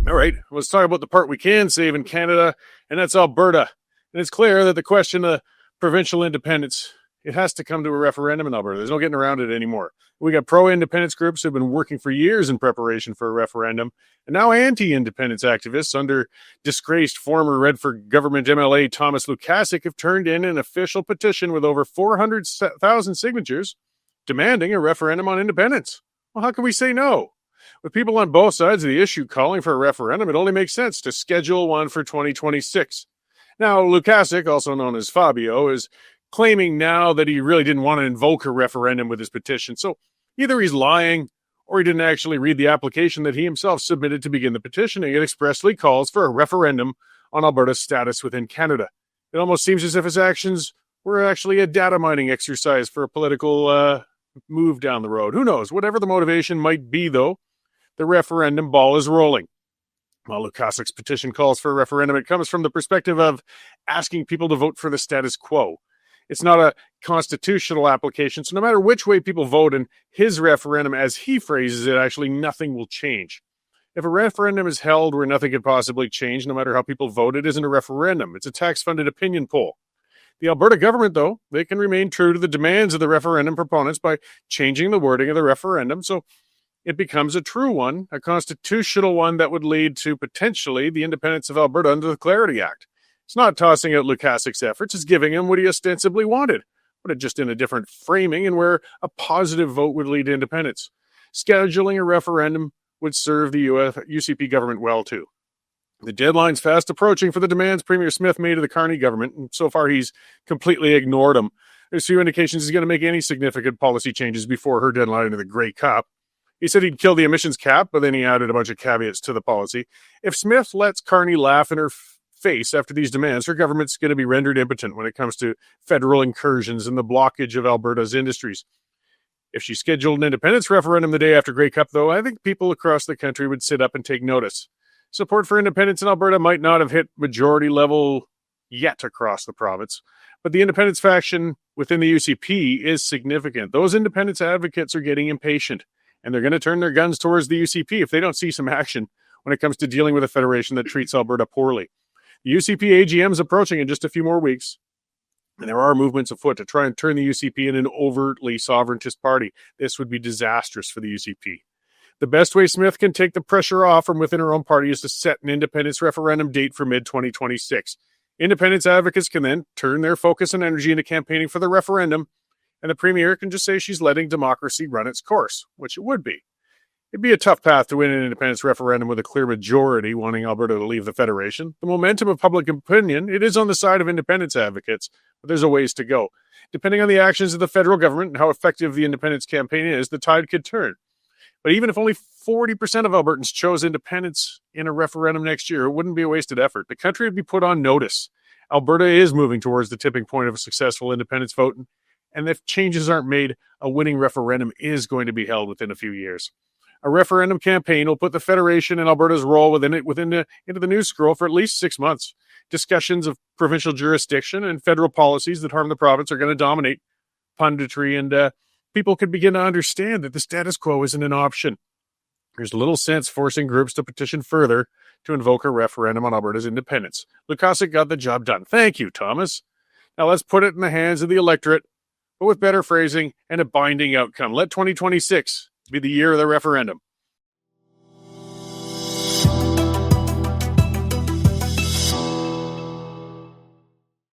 All right, let's talk about the part we can save in Canada, and that's Alberta. And it's clear that the question of provincial independence, it has to come to a referendum in Alberta. There's no getting around it anymore. We got pro-independence groups who have been working for years in preparation for a referendum, and now anti-independence activists under disgraced former Redford government MLA Thomas Lukaszuk have turned in an official petition with over 400,000 signatures demanding a referendum on independence. Well, how can we say no? With people on both sides of the issue calling for a referendum, it only makes sense to schedule one for 2026. Now, Lukaszuk, also known as Fabio, is claiming now that he really didn't want to invoke a referendum with his petition. So either he's lying or he didn't actually read the application that he himself submitted to begin the petitioning. It expressly calls for a referendum on Alberta's status within Canada. It almost seems as if his actions were actually a data mining exercise for a political move down the road. Who knows? Whatever the motivation might be, though, the referendum ball is rolling. While Lukaszuk's petition calls for a referendum, it comes from the perspective of asking people to vote for the status quo. It's not a constitutional application, so no matter which way people vote in his referendum, as he phrases it, actually nothing will change. If a referendum is held where nothing could possibly change, no matter how people vote, it isn't a referendum. It's a tax-funded opinion poll. The Alberta government, though, they can remain true to the demands of the referendum proponents by changing the wording of the referendum so it becomes a true one, a constitutional one that would lead to potentially the independence of Alberta under the Clarity Act. It's not tossing out Lukaszuk's efforts, it's giving him what he ostensibly wanted, but just in a different framing and where a positive vote would lead to independence. Scheduling a referendum would serve the UCP government well, too. The deadline's fast approaching for the demands Premier Smith made of the Carney government, and so far he's completely ignored them. There's few indications he's going to make any significant policy changes before her deadline of the Grey Cup. He said he'd kill the emissions cap, but then he added a bunch of caveats to the policy. If Smith lets Carney laugh in her face after these demands, her government's going to be rendered impotent when it comes to federal incursions and the blockage of Alberta's industries. If she scheduled an independence referendum the day after Grey Cup, though, I think people across the country would sit up and take notice. Support for independence in Alberta might not have hit majority level yet across the province, but the independence faction within the UCP is significant. Those independence advocates are getting impatient, and they're going to turn their guns towards the UCP if they don't see some action when it comes to dealing with a federation that treats Alberta poorly. The UCP AGM is approaching in just a few more weeks, and there are movements afoot to try and turn the UCP into an overtly sovereigntist party. This would be disastrous for the UCP. The best way Smith can take the pressure off from within her own party is to set an independence referendum date for mid-2026. Independence advocates can then turn their focus and energy into campaigning for the referendum, and the Premier can just say she's letting democracy run its course, which it would be. It'd be a tough path to win an independence referendum with a clear majority wanting Alberta to leave the Federation. The momentum of public opinion, it is on the side of independence advocates, but there's a ways to go. Depending on the actions of the federal government and how effective the independence campaign is, the tide could turn. But even if only 40% of Albertans chose independence in a referendum next year, it wouldn't be a wasted effort. The country would be put on notice. Alberta is moving towards the tipping point of a successful independence vote, and if changes aren't made, a winning referendum is going to be held within a few years. A referendum campaign will put the Federation and Alberta's role into the news scroll for at least 6 months. Discussions of provincial jurisdiction and federal policies that harm the province are going to dominate punditry, and people could begin to understand that the status quo isn't an option. There's little sense forcing groups to petition further to invoke a referendum on Alberta's independence. Lukaszuk got the job done. Thank you, Thomas. Now let's put it in the hands of the electorate, but with better phrasing and a binding outcome. Let 2026 be the year of the referendum.